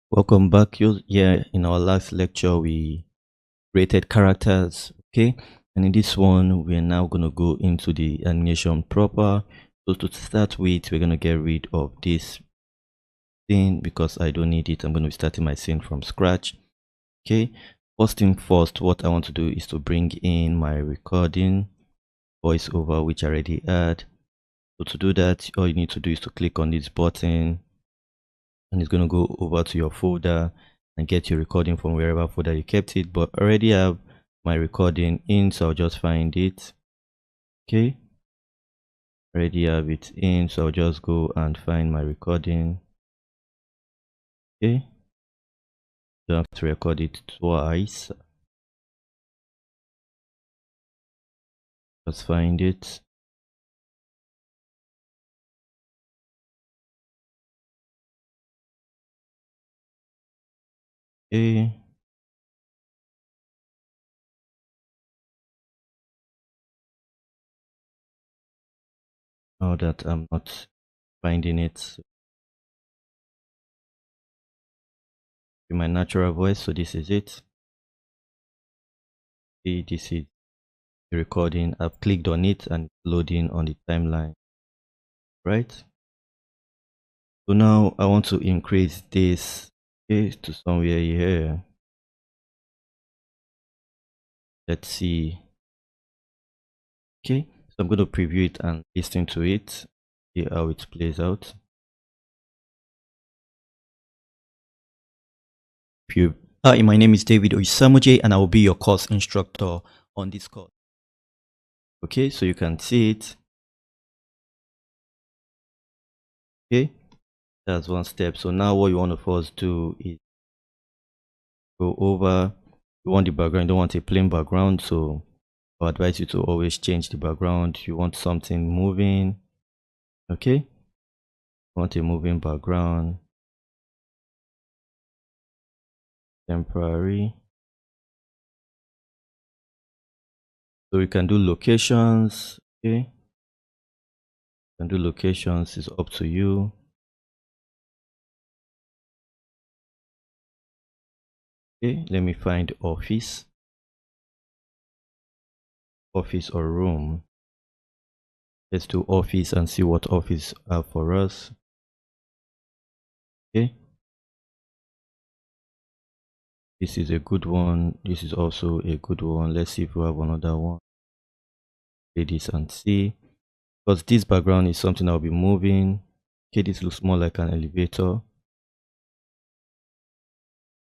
Welcome back. Yeah, in our last lecture, we created characters, okay? And in this one, we're now going to go into the animation proper. So to start with, we're going to get rid of this scene because I don't need it. I'm going to be starting my scene from scratch, okay? First thing first, what I want to do is to bring in my recording voiceover, which I already had. So to do that, all you need to do is to click on this button, and it's going to go over to your folder and get your recording from wherever folder you kept it. But I already have my recording in, so I'll just find it. Okay, already have it in, so I'll just go and find my recording. Okay, don't have to record it twice. Just find it. Okay, now that I'm not finding it in my natural voice, so this is it. See, this is the recording. I've clicked on it and loading on the timeline, right? So now I want to increase this, okay, to somewhere here. Let's see. Okay, so I'm going to preview it and listen to it, see how it plays out. If you Hi, my name is David Oisamoje and I will be your course instructor on this course. Okay, so you can see it. Okay, that's one step. So now what you want to first do is go over. You want the background, you don't want a plain background, so I advise you to always change the background. You want something moving. Okay, you want a moving background. Temporary. So you can do locations. Okay, you can do locations, it's up to you. Okay, let me find office or room. Let's do office and see what office have for us. Okay, this is a good one, this is also a good one. Let's see if we have another one. Play this and see, because this background is something I'll be moving. Okay, this looks more like an elevator.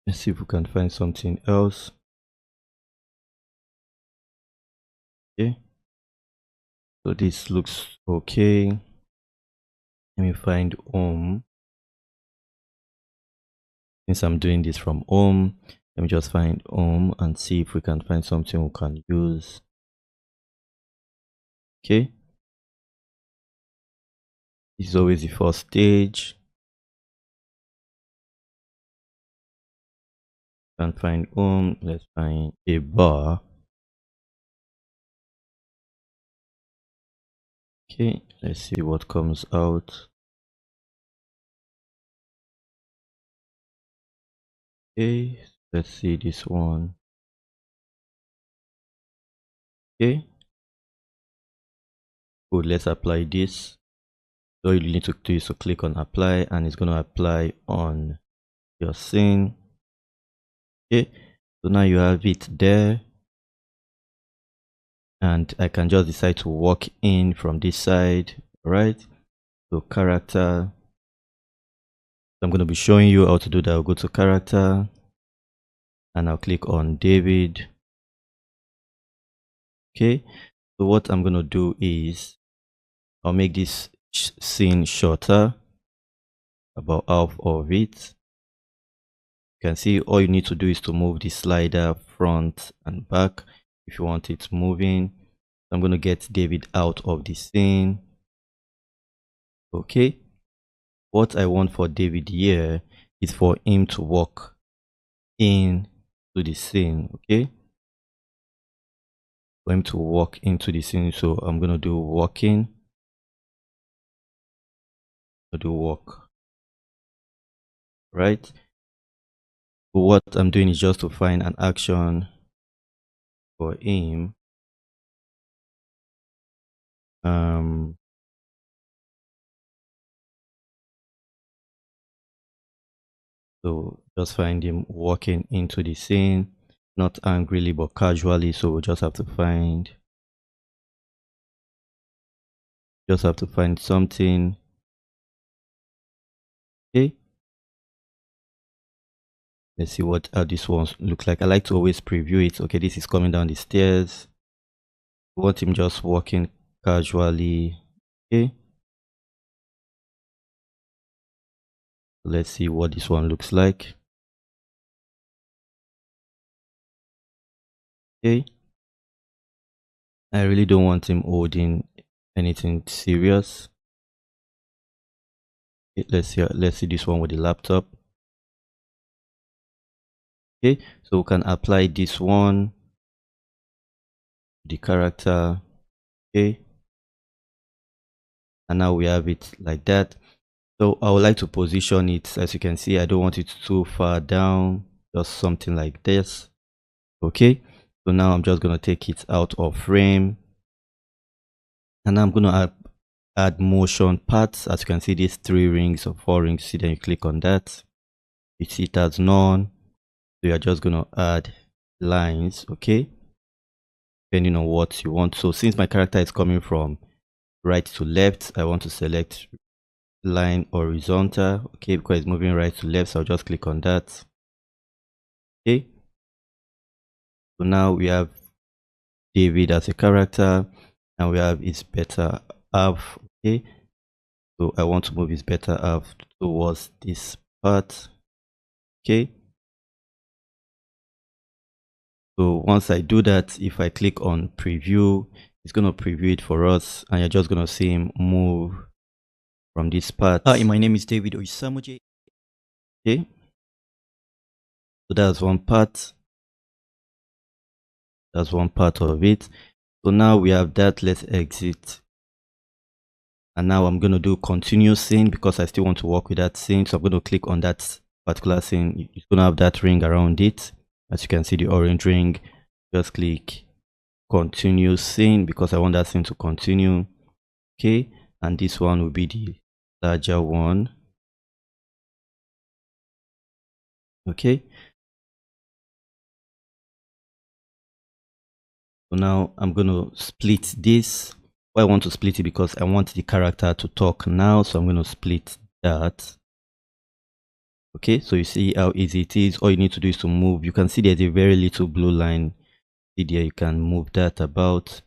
Let's see if we can find something else. Okay, so this looks okay. Let me find home. Since I'm doing this from home, let me just find home and see if we can find something we can use. Okay, this is always the first stage. Can find home. Let's find a bar. Okay, let's see what comes out. Okay, let's see this one. Okay, good. Let's apply this. So you need to do is to click on apply, and it's going to apply on your scene. Okay, so now you have it there, and I can just decide to walk in from this side, right? So character, I'm going to be showing you how to do that. I'll go to character and I'll click on David. Okay, so what I'm going to do is I'll make this scene shorter, about half of it. You can see all you need to do is to move the slider front and back if you want it moving. I'm going to get David out of the scene. Okay, what I want for David here is for him to walk in to the scene. Okay, for him to walk into the scene, so I'm going to do walking. do work, right? But what I'm doing is just to find an action for him. So just find him walking into the scene, not angrily but casually. So we just have to find something. Okay, let's see what how this one looks like. I like to always preview it. Okay, this is coming down the stairs. We want him just walking casually. Okay, let's see what this one looks like. Okay, I really don't want him holding anything serious. Okay, let's see this one with the laptop. Okay, so we can apply this one, the character. Okay, and now we have it like that. So I would like to position it. As you can see, I don't want it too far down, just something like this. Okay, so now I'm just going to take it out of frame, and I'm going to add motion parts. As you can see, these 3 rings or 4 rings. See, then you click on that, you see it as none. So you're just going to add lines. Okay, depending on what you want. So since my character is coming from right to left, I want to select line horizontal. Okay, because it's moving right to left, so I'll just click on that. Okay, so now we have David as a character, and we have his better half. Okay, so I want to move his better half towards this part. Okay, so once I do that, if I click on preview, it's going to preview it for us, and you're just going to see him move from this part. Hi, my name is David Oisamoje. Okay, so that's one part. That's one part of it. So now we have that. Let's exit. And now I'm going to do continue scene because I still want to work with that scene. So I'm going to click on that particular scene. It's going to have that ring around it. As you can see, the orange ring. Just click continue scene because I want that scene to continue. Okay, and this one will be the larger one. Okay, so now I'm going to split this. Why I want to split it because I want the character to talk now, so I'm going to split that. Okay, so you see how easy it is. All you need to do is to move. You can see there's a very little blue line. See there, you can move that about.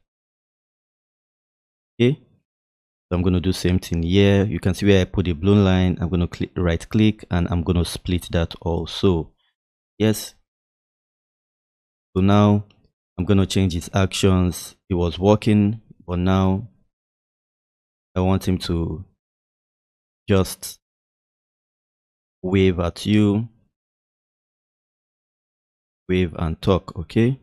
Okay, so I'm going to do same thing here. You can see where I put the blue line. I'm going to right click and I'm going to split that also. Yes, so now I'm going to change his actions. It was working, but now I want him to just wave at you, wave and talk. Okay,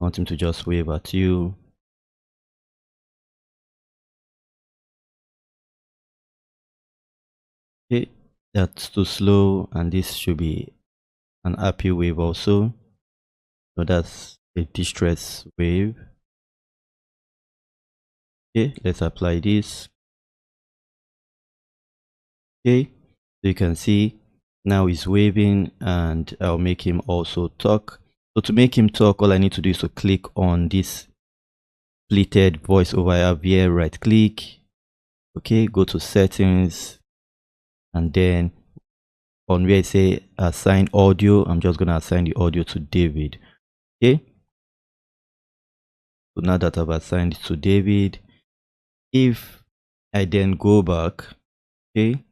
I want him to just wave at you. Okay, that's too slow, and this should be an happy wave also. So that's a distress wave. Okay, let's apply this. Okay, so you can see now he's waving, and I'll make him also talk. So to make him talk, all I need to do is to click on this splitted voiceover I have here, right click. Okay, go to settings, and then on where I say assign audio, I'm just gonna assign the audio to David. Okay, so now that I've assigned it to David, if I then go back, okay,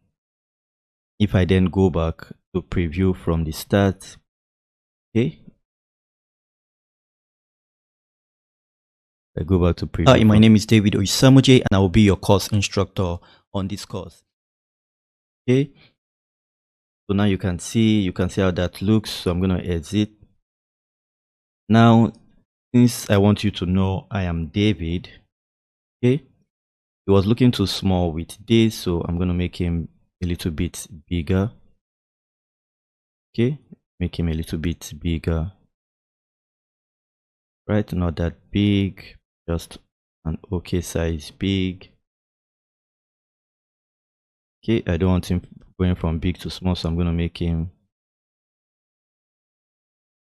if I then go back to preview from the start, okay, I go back to preview. Hi, my name is David Oisamoje, and I will be your course instructor on this course. Okay, so now you can see how that looks. So I'm gonna exit. Now, since I want you to know I am David, Okay, he was looking too small with this, so I'm going to make him a little bit bigger. Okay, make him a little bit bigger. Right, not that big, just an okay size big. Okay, I don't want him going from big to small, so I'm going to make him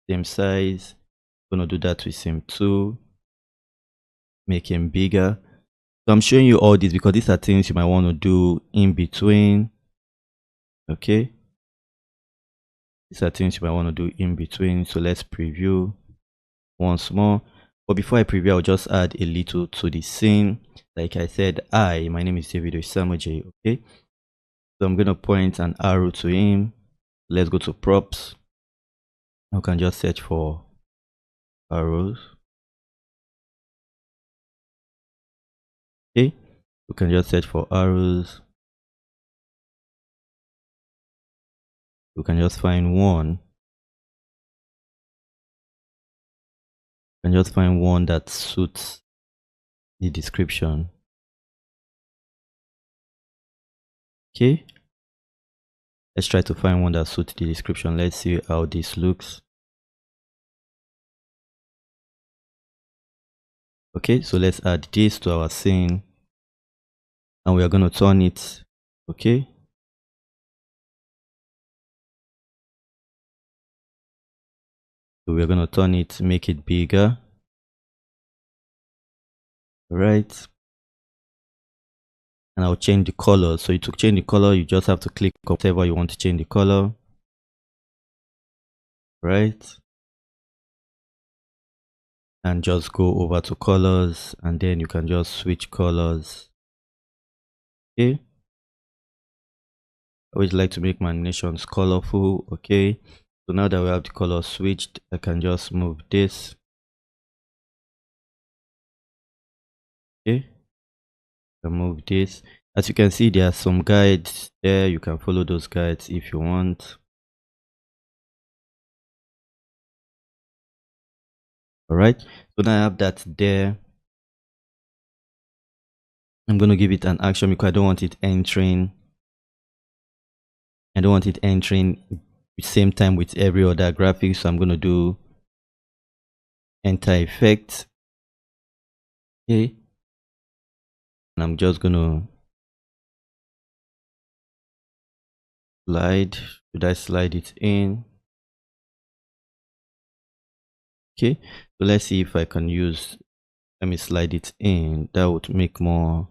same size. I'm going to do that with him too. Make him bigger. So I'm showing you all this because these are things you might want to do in between. Okay, these are things you might want to do in between. So let's preview once more. But before I preview, I'll just add a little to the scene. Like I said, my name is David Osamoje. Okay, so I'm going to point an arrow to him. Let's go to props. You can just search for arrows. Okay, you can just search for arrows. You can just find one. You can just find one that suits the description. Okay, let's try to find one that suits the description. Let's see how this looks. Okay, so let's add this to our scene and we are going to turn it. Okay, so we're going to turn it, make it bigger. Right, and I'll change the color. So to change the color, you just have to click on whatever you want to change the color. Right, and just go over to colors and then you can just switch colors. Okay, I always like to make my animations colorful. Okay, so now that we have the color switched, I can just move this. Okay, I can move this. As you can see, there are some guides there. You can follow those guides if you want. All right, so now I have that there. I'm going to give it an action because I don't want it entering. I don't want it entering the same time with every other graphic. So I'm going to do enter effect. Okay, and I'm just going to slide. Should I slide it in? Okay, so let's see if I can use, let me slide it in. That would make more.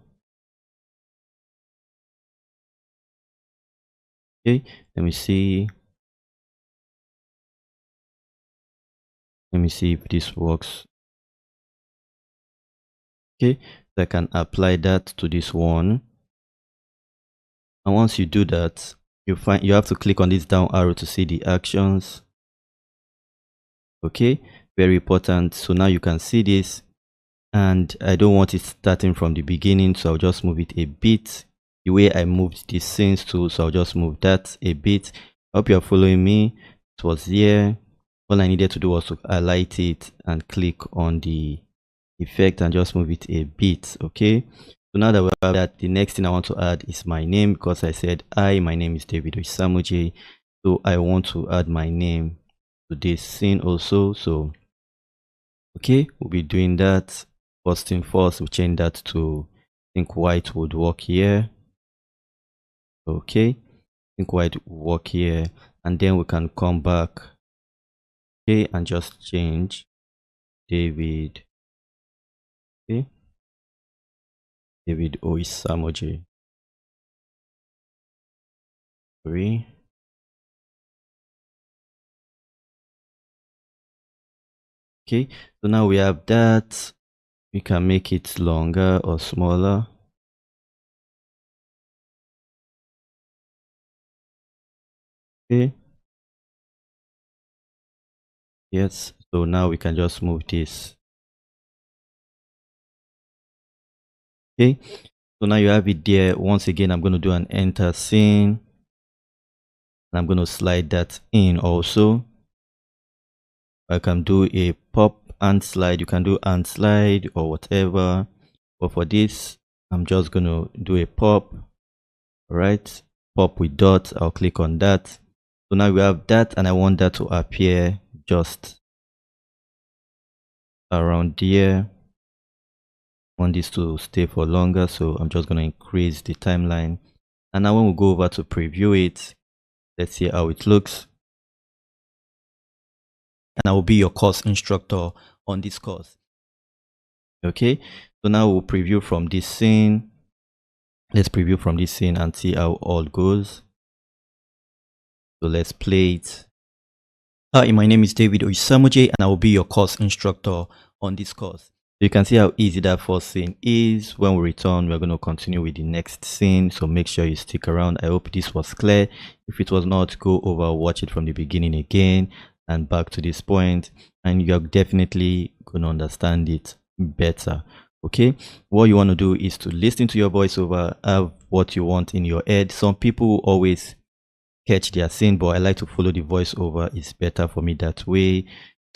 Okay, let me see. Let me see if this works. Okay, so I can apply that to this one. And once you do that, you have to click on this down arrow to see the actions. Okay, very important. So now you can see this, and I don't want it starting from the beginning, so I'll just move it a bit the way I moved the scenes to. So I'll just move that a bit. I hope you're following me. It was here. All I needed to do was to highlight it and click on the effect and just move it a bit. Okay, so now that we have that, the next thing I want to add is my name, because I said my name is David Osamoje, so I want to add my name to this scene also. So okay, we'll be doing that. First thing first, we'll change that to, I think white would work here. Okay, I think white would work here, and then we can come back, okay, and just change David. Okay, David Osamoje 3. Okay, so now we have that. We can make it longer or smaller. Okay, yes, so now we can just move this. Okay, so now you have it there. Once again, I'm going to do an enter scene, and I'm going to slide that in also. I can do a pop and slide. You can do and slide or whatever. But for this, I'm just going to do a pop, right? Pop with dots. I'll click on that. So now we have that, and I want that to appear just around here. I want this to stay for longer, so I'm just going to increase the timeline. And now when we go over to preview it, let's see how it looks. And I will be your course instructor on this course. Okay, so now we'll preview from this scene. Let's preview from this scene and see how all goes. So let's play it. Hi, my name is David Oisamoje, and I will be your course instructor on this course. You can see how easy that first scene is. When we return, we're going to continue with the next scene, so make sure you stick around. I hope this was clear. If it was not, go over, watch it from the beginning again and back to this point, and you're definitely going to understand it better. Okay, what you want to do is to listen to your voiceover, have what you want in your head. Some people always catch their scene, but I like to follow the voiceover. It's better for me that way.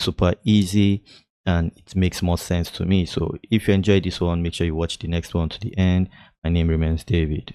Super easy, and it makes more sense to me. So if you enjoyed this one, make sure you watch the next one to the end. My name remains David.